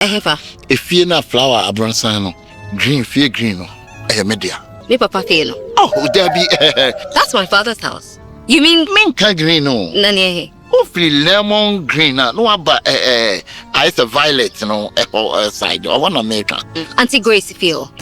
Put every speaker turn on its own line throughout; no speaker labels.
Ehefa.
If you na flower abronsan green fie green no. Media.
Me papa fie no.
Oh, there be
That's my father's house. You mean
minka green no?
Nani?
Hopefully lemon green no about ice violet no side. I want American.
Auntie Grace feel.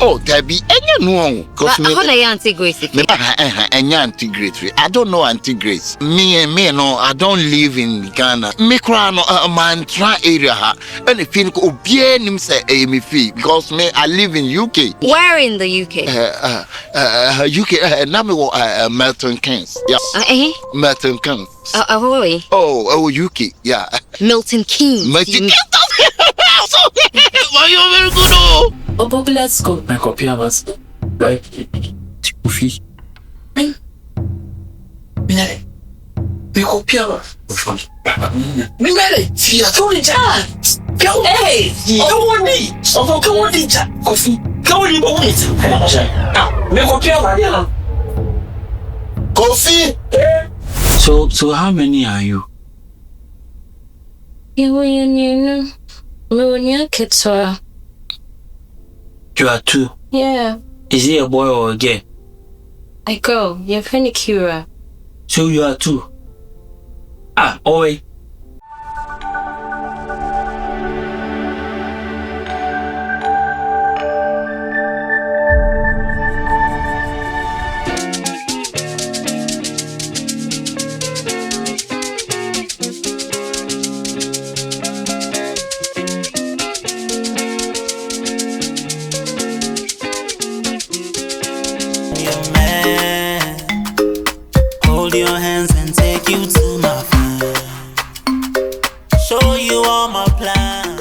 Oh, there be any no cause me.
How na Auntie Grace feel?
Auntie Grace. I don't know Auntie Grace. Me no, I don't live in Ghana. Me cry no mantra area ha. And if you go obie nim say me fee because me I live in UK.
Where in the UK?
UK na me Milton Keynes. Yeah. Milton Keynes.
Ahuofe.
Oh, UK. Yeah.
Milton Keynes.
Milton Keynes. Why you very good oh?
Opoku, let's go. My confirmers. Right. Ufi. Me confirmers. Me mele. See, I told you that. Hey, don't want me. Oh, come on, teacher. Coffee. Come on, you want it. Me confirmers.
Coffee.
So how many are you?
You
are 2.
Yeah.
Is he a boy or a girl?
A girl. You're funny, Kira.
So you are 2. Oi.
Hold your hands and take you to my friend. Show you all my plans.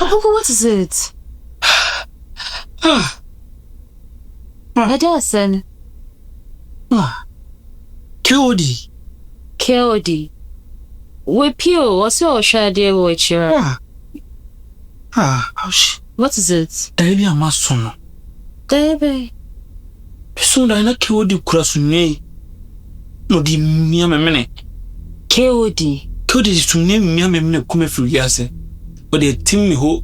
Opoku, what is it? Hadassah.
KOD.
KOD. We pure. What's your shady watch? What is it?
Baby, I'm a son.
Baby.
Soon I not KOD Kurasune. No, the mere minute.
KOD.
KOD is to name me a minute come through Yase. But they team me ho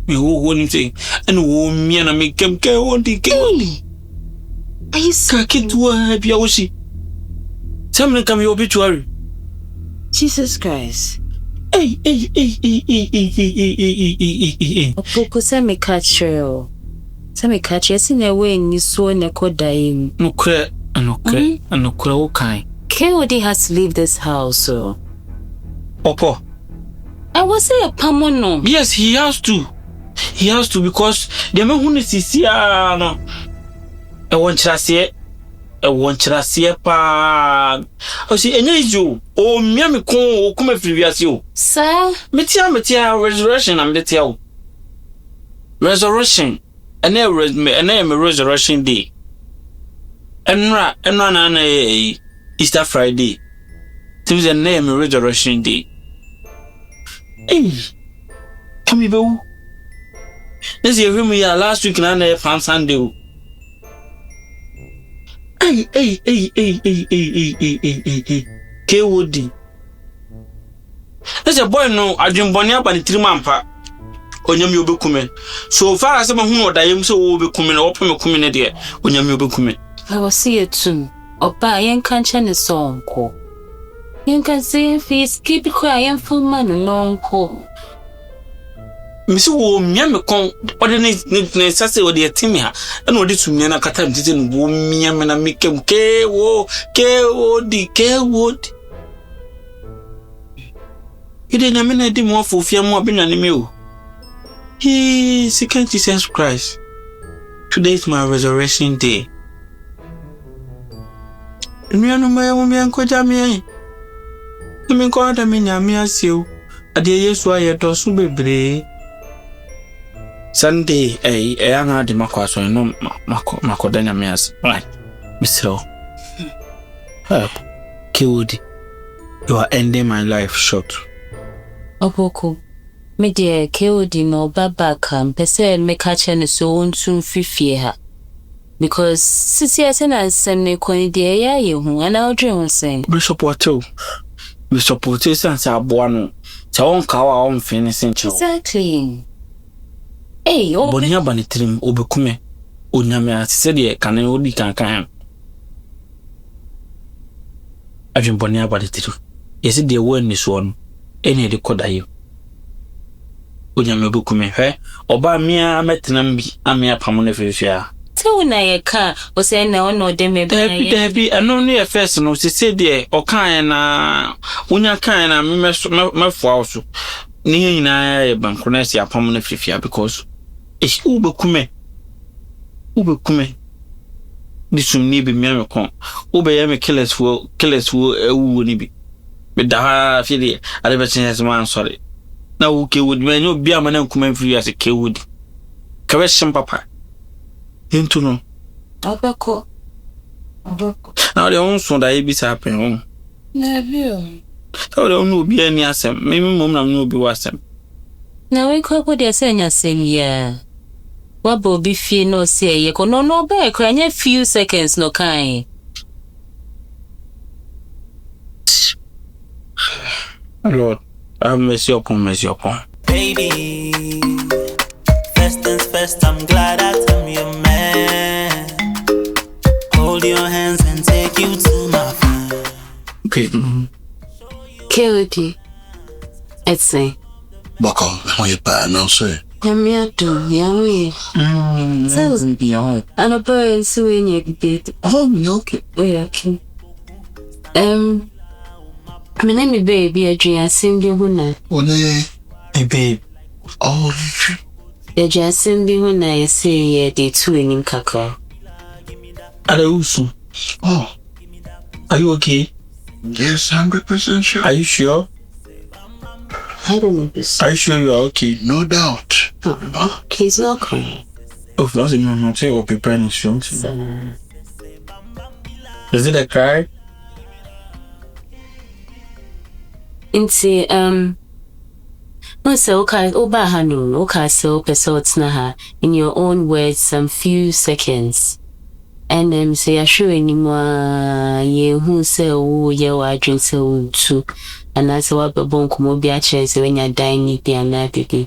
anything and wo me and I make them KOD.
Are you so
kid to a happy Awoshi? Someone come your obituary.
Jesus Christ.
Hey.
Opoku, send me catch you. Send me catch you. In a way, you saw in a code dying.
No credit, no credit.
KOD has to leave this house, so.
Opo.
I was say a pamono.
Yes, he has to. He has to because the man who is here, no. I want to say pa. I see any you. Oh, me come previous you.
Sir,
Metia resurrection and metia. Resurrection. And a resurrection day. And run Easter Friday. Seems a name a resurrection day. Hey, come here, let's see if we are last week and I found Sunday. Hey, KOD. There's a boy no, I didn't born up and 3 months. Onyam you be coming. So far as I'm who I am so will be coming open a coming there. Onyam you be coming.
I will see it soon. Opa, yen can't change a song. You can see if he's keep quiet for man long call.
Miss Womia me con ordinary sassy or the Timia, and what did to me and a catam didn't Womia and I make him care wood. You didn't mean I did more for fear more being an emu. He second Jesus Christ. Today is my resurrection day. And we are no more woman called Jamie. You mean called a mini as you. A dear yes, why you do so be Sunday, a young Democrat, so no Macodania meas. Right, Miss Hill. Help, killed. You are ending my life short.
Opoku, me dear, Kodi no baba can pese me catch and so on soon fifty because Sissy and send me coin dear you and I'll dream saying.
Bishop what too? Bishop Potis and Sabuano. So on cow on finishing.
Exactly. Hey, oh,
Bonia Banitrim, Obecume, Unyamia said, can I only can. I've been Bonia Banitrim. Is it the one is one? Any the code you. Unyame Bukume, eh? Oba mea metinambi, amea pamonefia.
tell na ye car or say no dem me
There be and only a first no, she said, dear, or kind unya kind my force. Near na banconesia pamonefia because it's Ubecume. This will need be miracle. Ube killers who be. But the feel I never seen as man sorry. Now okay would when you be a man come free as a kid. Correction papa. Into no.
Opoku.
Now the own son that be happening.
Never.
So there no be any assem. Maybe mom no be wasem.
Now we could put your senior yeah. What will be fear no say ye ko no back cry few seconds no kind.
Lord, have mercy upon.
Baby, first things first, I'm glad that I'm your man. Hold your hands and take you to my friend.
Okay.
Kodi. It's say.
Boko, when you buy no say.
Yamiato, yami.
Doesn't be hard.
And a bird suing your bit.
Oh, okay.
Wait, okay. My name is Baby Adrian Simbi Huna.
Hey, babe.
Oh,
Adrian Simbi Huna, you say, yeah, they two in Kaka.
Adeusu.
oh,
Are you okay?
yes, 100% sure.
Are you sure?
I don't know this.
Are you sure you are okay?
No doubt.
He's not crying.
Oh, that's not say or preparing insurance. Is it a cry?
Inti no say okay oba hanu okay so person na ha in your own words some few seconds and them say assure anymore ye who say oh ye wa drink so too and that's what babon komo bi a chere say when you die ni bi na pipi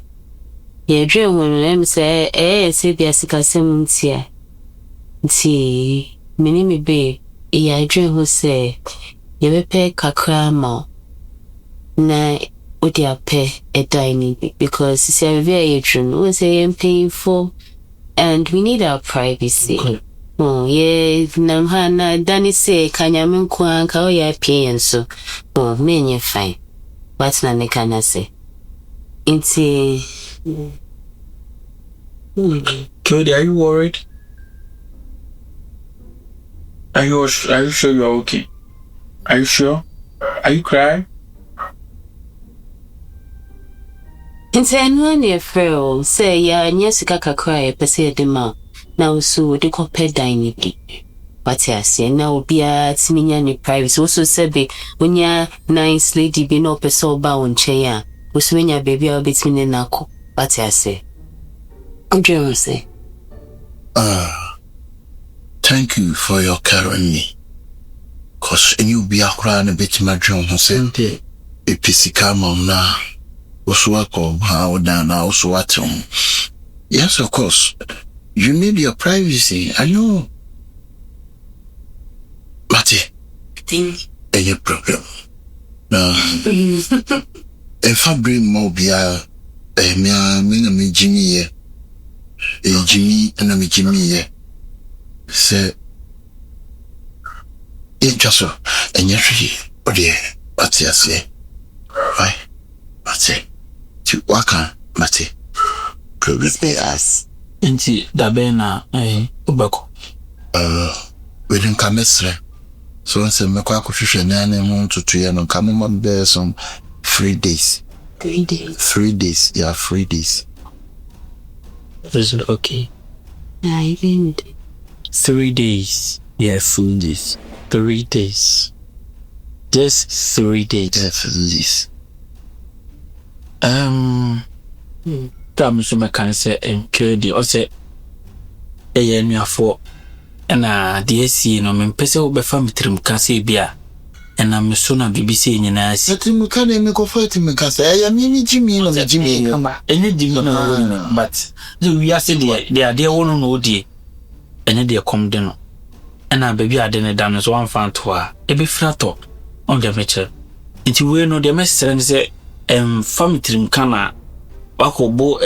ye dream when them say say bi asika sem ntia nti mini me be ye dream who say ye be pe kakra ma na udia pe a dining because it's a very true we say painful and we need our privacy. Okay. Oh yeah, namhana dani say kanyamin kwa ka o ya pay so oh menye fine what na ne kana say inti
Kodi, are you worried? Are you sure you are okay? Are you sure? Are you crying?
inti anyone your friend say ya nyesika kakra e pese de ma na so de ko pe dining but yes na obia timinya ni privacy also sebe onya nice lady bi no pese oba on che ya osumenya baby a betimi na ko but yes I'm say
Thank you for your carrying me. Cause you be a crying a bit my drum who said, a physical mom now. Oswako, how down also what? Yes, of course. You need your privacy. I know. Mati, any problem? No. If I bring more beer, Me Jimmy ye. Jimmy and me Jimmy ye. Say, it just so, and yes, but yeah, but yes, yeah. Right, but it. To waka, but it. Promise me as.
Inti dabena ubako.
We didn't come yesterday. So I said, Mako Kushusha Nane to 2 years and come on there some 3 days.
3 days.
3 days, yeah, 3 days.
Is it okay?
I didn't.
3 days. Yeah, 3 days. 3 days. Just 3 days.
Yeah, 3 days.
So I can say encourage or say for and DSC no me pese wo be fam trim ka say bia and I'm so na BBC nyina si
Trim ka na me ko fight me ka say ya me Jimmy no me Jimmy
any Jimmy no but the we are say they are there one no die and they come de no and baby ade ne dan so one fan to a e be frato on the meche it we no the message say fam trim kana wakobo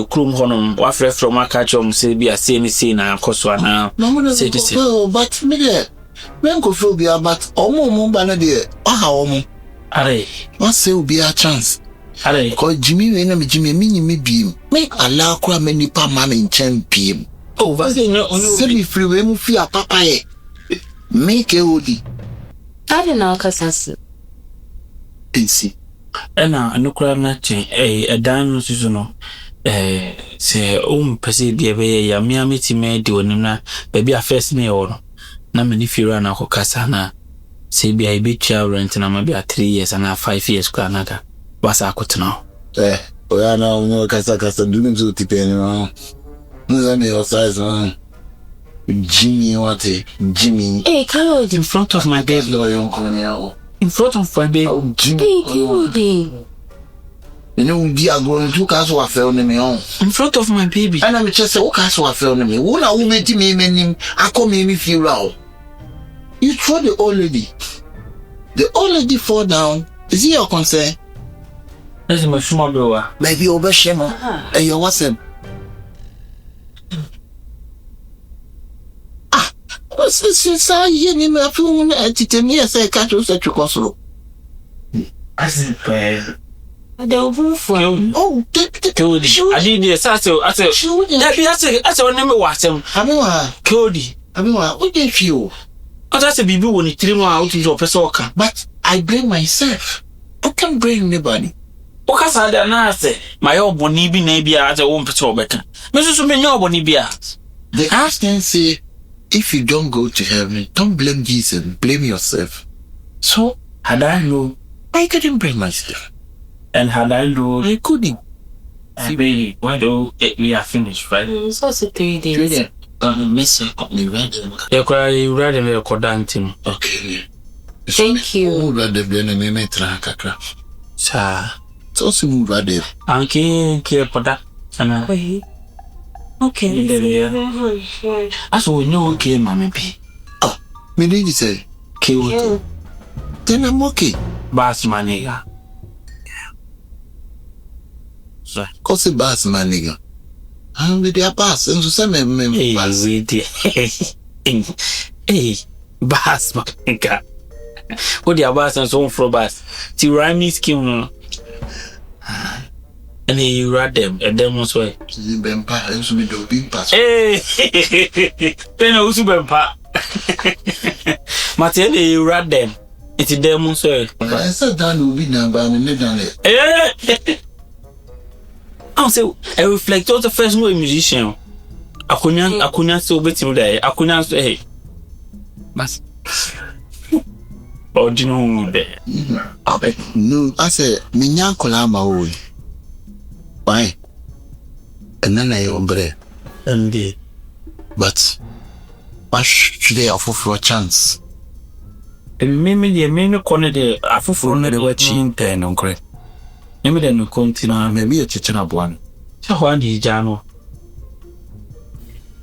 krum honom wafre from akachom say bia say ni say na akoso na say this
but me there when go feel bia but omo ba na there omo
are
what say will be a chance
are
cause Jimmy we na me Jimmy me bi me ala kura me nipa ma me nchen piem
oh va say no
say me free we mu fi apapa ye me ke odi
I don't know cause
ensi
ena anukura na chen edan no susu no se pese bia be ya me ameti me de onim na baby a first me o no na me ni fira na kokasa na se bia ibe chia rent na ma bia 3 years na 5 years kwa naka wasa akotena
oya na no kasa do me to tipe ni no no me your size man Jimmy what Jimmy
hey Carol
in front of my baby in front of my baby
Jimmy
hey
you know we are going to cast wa feel me on
in front of my baby
and I'm just say what cast wa feel me who na who meti me menim akọ me feel out you throw the old lady fall down is it your concern
that's my small brother
maybe over shemo and your what's Sisa yeni me afu me atitemi ese ka to se twikoso
asipe
the over for
oh
Kodi adi dey say that be ase won me wasem
abiwa
Kodi
abiwa o dey feel
oda say bibi woni tirimu a uti jo person oka
but I blame myself I can't blame anybody
oka sa da na ase my oboni bi na bia ase won person obeka me so me nya oboni bia
the Christian say if you don't go to heaven, don't blame Jesus, blame yourself. So,
had I know,
I couldn't blame myself.
and had I know,
I couldn't.
baby, why do we are finished, right?
it's also 3 days.
Miss me read them.
You read them according.
Okay.
Thank you.
Who read them? Me try kakra.
Sa,
So who read them?
anki poda, ana.
Okay.
As we know, okay, mommy be.
Oh, me did you say?
Kill
Then I'm okay.
Bass maniga. So,
Cause the boss man nigga. I'm with their boss and so say me
hey, bass maniga. What the bass and so from bass. Ti rhyme scheme no. And you read them, and then was way.
Bempa and so me do big pass.
Hey, then also bempa. Martin, you read them. It's a demon, sir.
I said that will be done by me done it.
I'll say I reflect on the first no musician. I couldn't so bit him there. I couldn't say, but oh, do you know there?
No, I said, Minyan Kolama. Why? And then I ombre.
Indeed.
But what should they offer for a chance?
And maybe the main corner there, I for the watching 10 on correct. Maybe then we continue, maybe a chicken up one. So, one is Jano.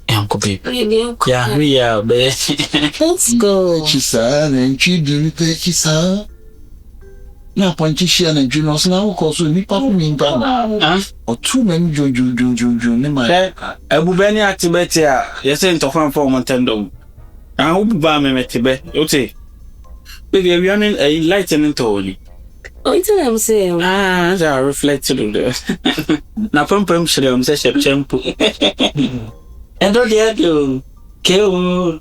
Uncle Baby. Yeah, we are, baby.
Let's go.
Chisa, and she do it, Chisa. Na ponchishia na junior so na wo so ni pa mi npa. O too many jo ne ma.
Ebubeni activate a yese ntofan for montendo. Ah ububa me metebe. Ote. Baby we on a light and tone.
Oh, it's what I'm saying.
They are reflected on this. Na pum shrim se shepchempu. Endo dia do. Keo.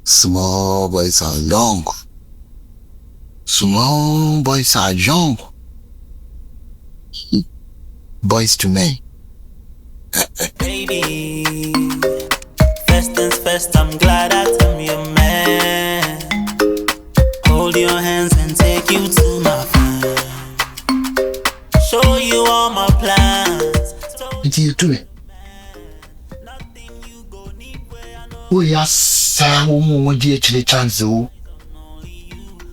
Small boys are young. Small boys are young. Boys to men.
Baby, first things first, I'm glad that I'm your man. Hold your hands and take you to my friend. Show you all my plans.
What do you do? Oh yes, I won't dear to the chance.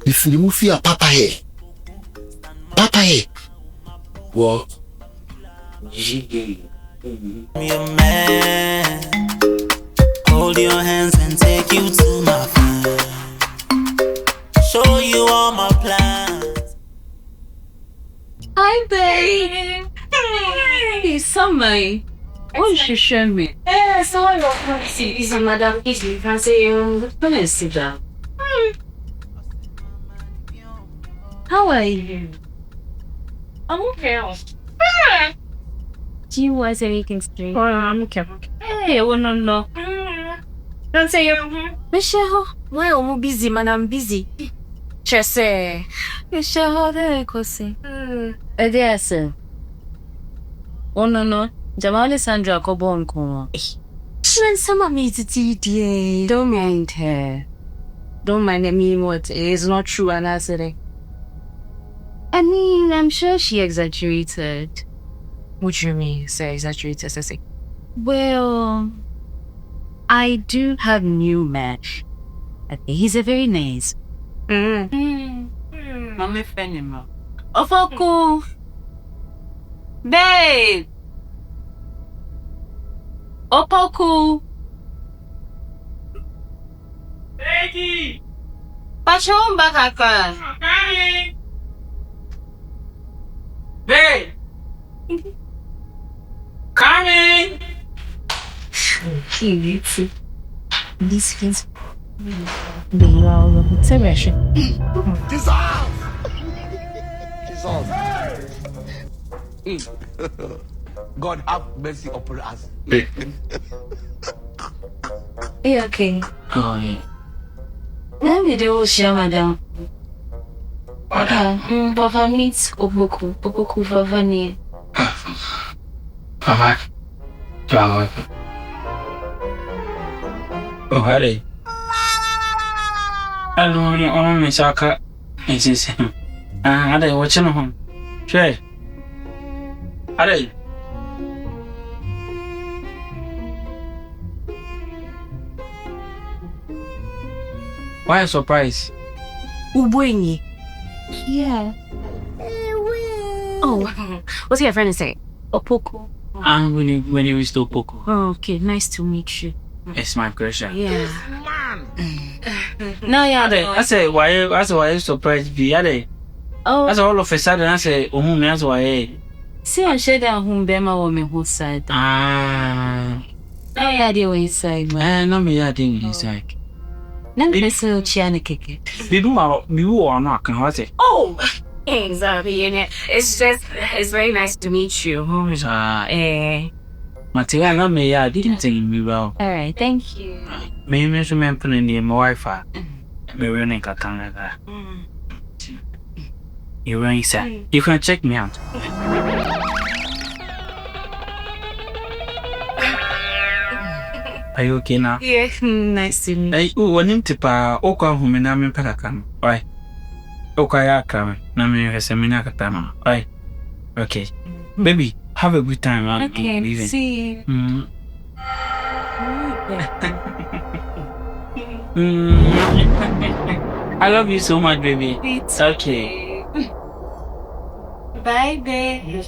If you move your papa here. Papa here. What?
Your man. Hold your hands and take you to my friend. Show you all my plans.
Hi, babe. Hey, Summer. What did you show me? Yeah, so I got to see this, Madam. If you can say, come and sit down. How are you? I'm okay.
Do you want anything straight?
Oh, I'm okay. Hey, I want to know. Don't say you're
Michelle, why are you busy, man? I'm busy.
just say.
Michelle, there you say.
Yes. Oh, no. Jamali Sandra Cobon Kuma.
When some of me to TDA,
Don't mind her. Don't mind me what is not true, and I said,
I mean, I'm sure she exaggerated.
what do you mean? Say exaggerated, say.
Well, I do have new man. I think he's a very nice.
Mommy Fenima. Opoku. Babe. Opoku.
Becky.
Pachomba kaka.
Hey. Coming.
These kids. They are all over
God have mercy upon us.
Yeah, okay.
Oh yeah.
Let me do share, madam. Okay. Papa meets Opoku. Opoku Favani.
Papa. Ciao. Oh, hare. Hello, I'm Miss Aka. Is him? Are they watching home? Sure. Are they? Why a surprise?
Ubwenyi. Yeah. Oh, what's your friend say?
Opoku.
When you still Opoku.
Oh, okay, nice to meet you.
It's my pleasure.
Yeah.
No, yeah.
I say why surprise be? Are they?
Oh,
That's all of a sudden I say that's why.
see, I share that home Bema woman who side.
Ah.
Oh, yeah, they were inside.
No me ya ding inside.
Nan person chiana keke.
Bibu or not can what it?
Oh, exactly. It's very nice to meet you.
Material no me ya didn't think me well.
All right, thank you.
Me mention in my wife. Me running Canada. You running sir. You can check me out. Are you okay now?
Yeah, nice to meet you.
Hey, when him tipa okwa humina me pekakam. Why? Okwa ya kram na me resemina katama. Why? Okay. Baby, have a good time.
Okay,
leaving.
see you.
I love you so much, baby.
It's
Okay.
Bye, babe.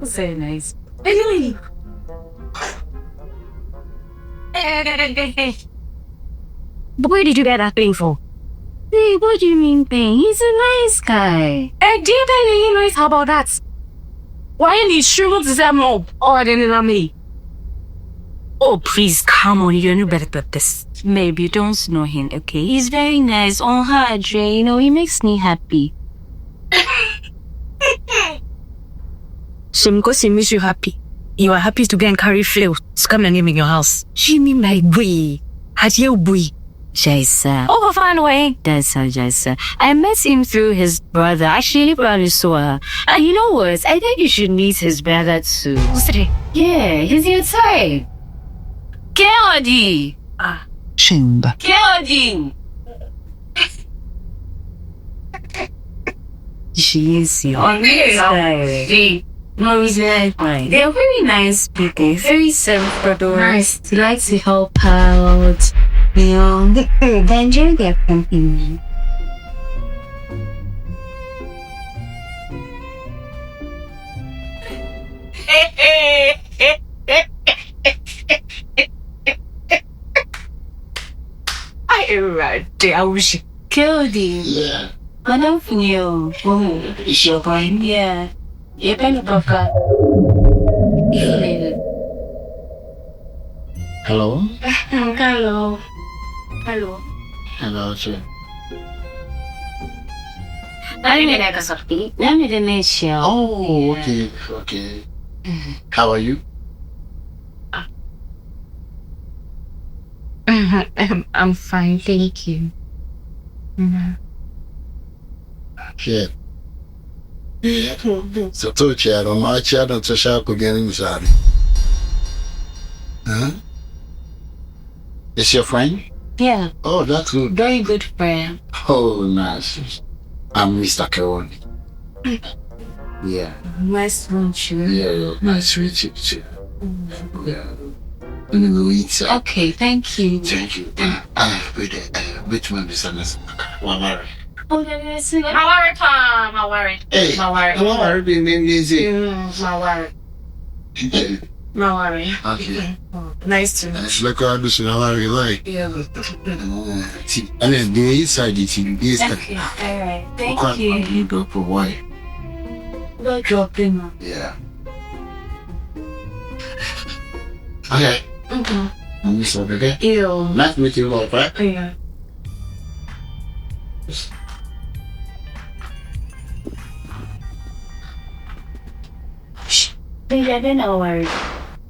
Very nice. Hey. But where did you get that thing for? Hey, what do you mean thing? He's a nice guy. Hey, do you think he knows how about that? Why in his shoes is that more? Oh, I didn't know me. Oh, please, come on. You know better than this. Maybe you don't know him, okay? He's very nice. On her, Jay. You know, he makes me happy. So because he makes you happy, you are happy to go and carry flail to come and live in your house. Jimmy, my boy. Had you boy? Jaisa. Oh, fine way. That's how Jaisa. I met him through his brother. Actually, he probably saw her. And you know what? I think you should meet his brother too. Who's it? Yeah, he's your type. Kelly.
Chamber.
Kelly. She is your type. No, he's very fine. They're very nice people, very self-produced. Nice. They like to help out. You know, they enjoy their company. I wish you killed him.
Yeah.
Madam Funio. Oh, is your boy? Yeah. You're penny broker.
Hello?
Hello. Hello.
Hello, sir. Oh, okay, okay. How are you?
I'm fine, thank you.
Shit. Yeah. So, I don't know. I don't know. Getting inside. Huh? Is your friend?
Yeah,
Oh, that's good.
very good friend.
Oh, nice. I'm Mr. Keone. Yeah.
Nice to meet you.
Yeah, nice to meet you too. Yeah. Okay.
Okay, thank you.
Thank you. Which one is this? Mawari.
Oh, yes. Mawari, Tom. Mawari.
Hey.
Mawari.
Mawari, the name is it?
Mawari. Mawari.
Okay.
Nice to meet you.
It's like I do so Mawari like.
Yeah.
And then the inside it is
Okay, alright. Thank you.
You go for why?
Go drop in.
Yeah. Okay. I'm just okay.
Ew.
Nice to meet you, love, right?
Yeah. Baby, I don't know worry.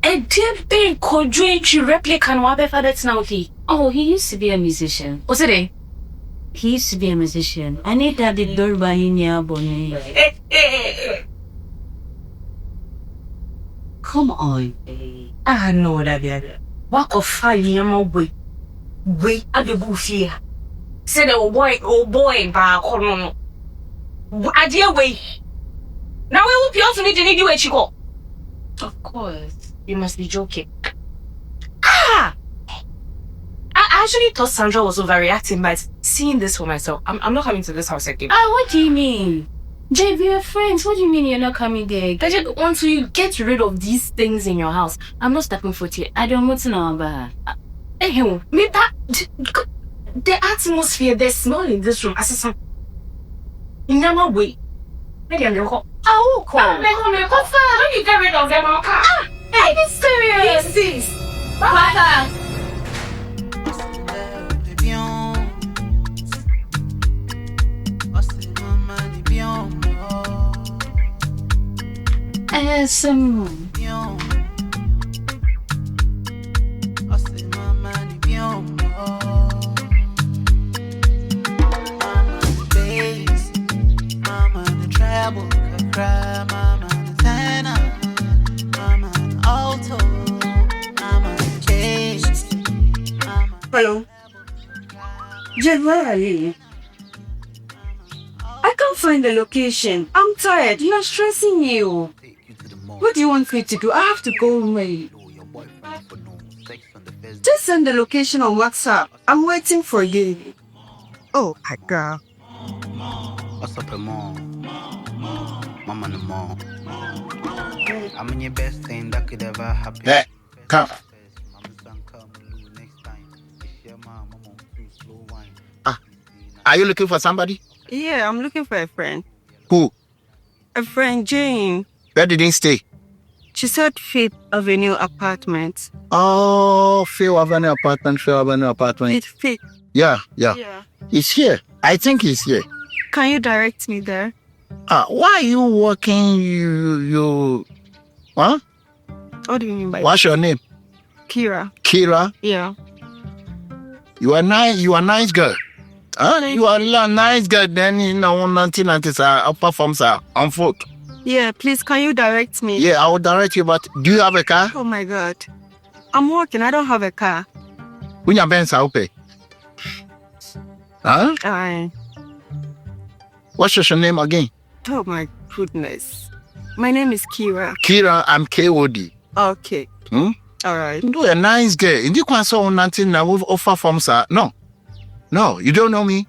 A dear big quadrangle replica and what better that's now he. Oh, he used to be a musician. What's it? He used to be a musician. I need that the door by in your bonnet. Come on. I know that yeah. What of 5 years more boy? Wait at the buffet. Said oh boy, ba no. I dear way. Now we will be also need to need you where you go. Of course. You must be joking. I actually thought Sandra was overreacting, but seeing this for myself, I'm not coming to this house again. What do you mean? Jay, we're friends. What do you mean you're not coming there? I just want to get rid of these things in your house. I'm not stepping foot here. I don't want to know about her. Hey, me the atmosphere, the smell in this room. Assistant. In never way. Maybe I'm your Oh, cool. Let me get rid of them. Hey, be serious. This is. Bye. Some. Hello. Jen, where are you? I can't find the location. I'm tired. You're stressing you. What do you want me to do? I have to go away. Just send the location on WhatsApp. I'm waiting for you. Oh, my God.
What's up, mom? Mama and mom. I'm in your best thing that could ever happen.
Hey, come. Are you looking for somebody?
Yeah, I'm looking for a friend.
Who?
A friend, Jane.
Where did he stay?
She said Fifth Avenue apartment.
Oh, Phil Avenue apartment.
It's Fifth.
Yeah.
Yeah.
He's here. I think he's here.
Can you direct me there?
Why are you walking? You. Huh?
What do you mean by
What's your name?
Kira?
Kira.
Yeah.
You are nice. You are nice girl. Huh? You are a nice girl. Then 1990s upper forms are on foot.
Yeah, please, can you direct me?
Yeah, I will direct you. But do you have a car?
Oh my God. I'm working. I don't have a car.
When your bands are open. Huh?
Aye.
What's your name again?
Oh my goodness. My name is Kira.
Kira, I'm KOD.
Okay.
Hmm?
All right.
You're a nice girl. In the so 19 now offer forms are no, you don't know me.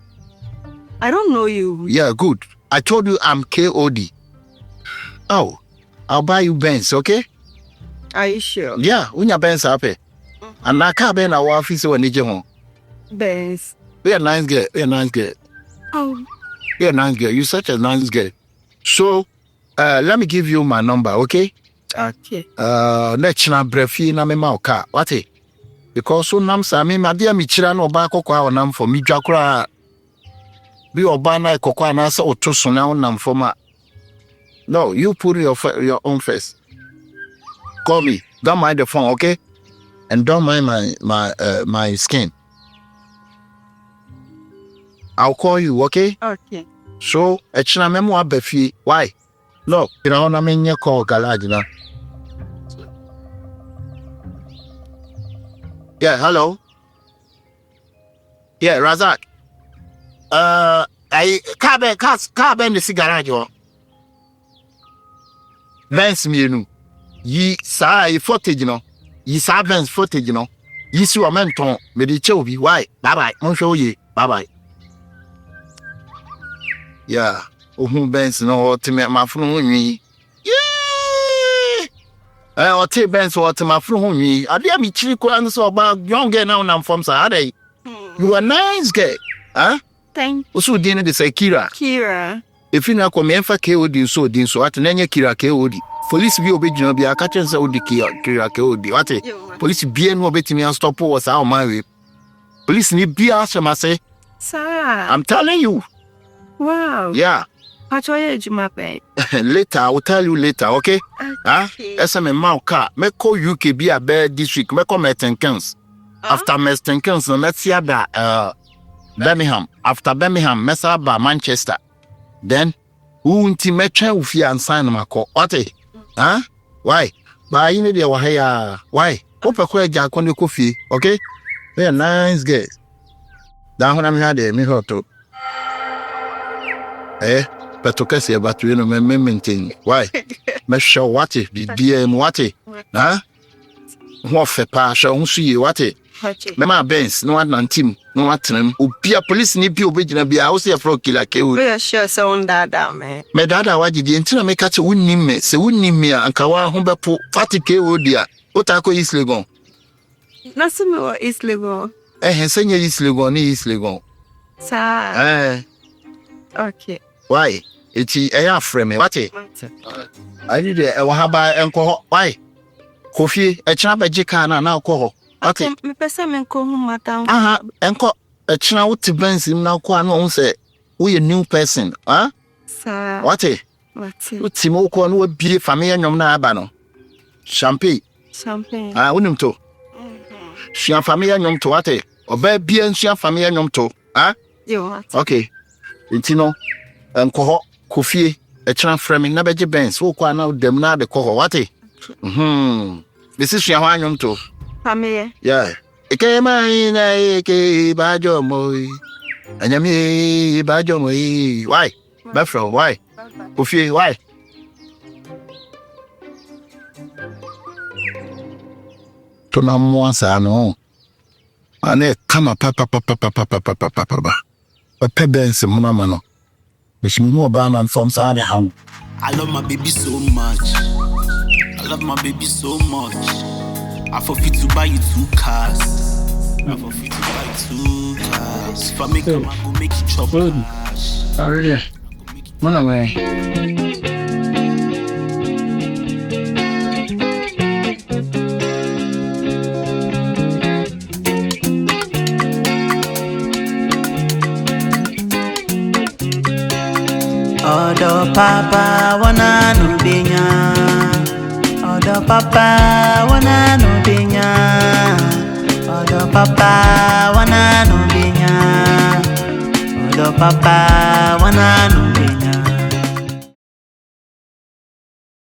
I don't know you.
Yeah, good. I told you I'm KOD. Oh, I'll buy you Benz, okay?
Are you sure?
Yeah, when your Benz are pay. And I can't be in our office when you home.
Benz.
You're a nice girl. You're a nice girl.
Oh.
You're a nice girl. You're such a nice girl. So, let me give you my number, okay?
Okay.
Let's not breathe na me ma car. What it? Because so nam sa me dear me chira no ba kokwa onam for me dwakra. Be oba na kokwa na sa otoso na onam for ma. No, you put your own face. Call me. Don't mind the phone, okay? And don't mind my skin. I'll call you, okay?
Okay.
So, echina memo abefi. Why? Look, you know, na me nye call garage na. Yeah, hello. Yeah, Razak. I car ben the garage yo. Benz mienu. Yi sa footage no. Yi sa Benz footage no. Yi si o menton me di che obi. Why? Bye bye. Mon show ye. Bye bye. Yeah. Ohun Benz no ultimate ma funu ho nwi. Yeah. Ultimate Benz ultimate funu ho nwi. Ade am chiri ko an so ba young girl now nam from sa ade. You are nice girl. Huh?
Thank you.
Osu din de say Kira.
Kira.
If you na come emfa KOD so din so at na nya Kira KOD. Police bi obejina bi aka chen say odi Kira KOD. What? Police bi enu obetimi an stop was our man we. Police ni bi asema say.
Sir.
I'm telling you.
Wow.
Yeah. Later, I will tell you later, okay? Huh? SM Mau car. Me call UK be a bad district. Me call Mertenkens. After Mertenkens, let's see about Birmingham. After Birmingham, me say about Manchester. Then, who unti me try ufi and sign my call. What? Huh? Why? But you need your hair. Why? Open kwa jack on the coffee, okay? They're nice guys. Down when I'm here, me hot to. But to say about you know me maintain. Why? Me show what it be BM what it? Huh? What fe pa show unsu what it? Me ma Benz no one team no what them. Obi police ni bi obegina bi a wo say for killer ke.
We are sure so on dada me.
Me dada waji di entina me ka che wunnim me se wunnim me anka wa ho bepo fati ke odia. Otako East Legon.
Na se me wa East Legon.
Senye East Legon ni East Legon.
Sa. Okay.
Why? It's a frame. What? I did a wahaba enko. Why? Kofi, a chaba jikana now call. What?
Me pesa me ko madam.
Enko a china to Benz him now kwa no say we a new person. Huh?
Sir.
What? Timo ko no be family nyom na aba no. Champagne. Unim to. Shia family nyom to what? Oba bia shia family nyom to.
Yo.
Okay. Intino enko Kofi a china framing na beje Benz wo kwa na dem na de ko what? This is shia hwan nyom to.
Family.
Yeah. Ike mai na ike bajo moi. Anyami bajo moi. Why? Befro, why? Kofi, why? To na mwansa no. Ane kama papa. Pepe Benz mama no. Bishmu ba man from sa de han.
I love my baby so much. I love my baby so much. I forfeit to buy you 2 cars. I forfeit to buy you 2 cars. If I make a man, go make you chop cash.
Already. Run away.
Odo papa wana no benya. Odo papa wana no benya. Odo papa wana no benya. Odo papa wana no benya.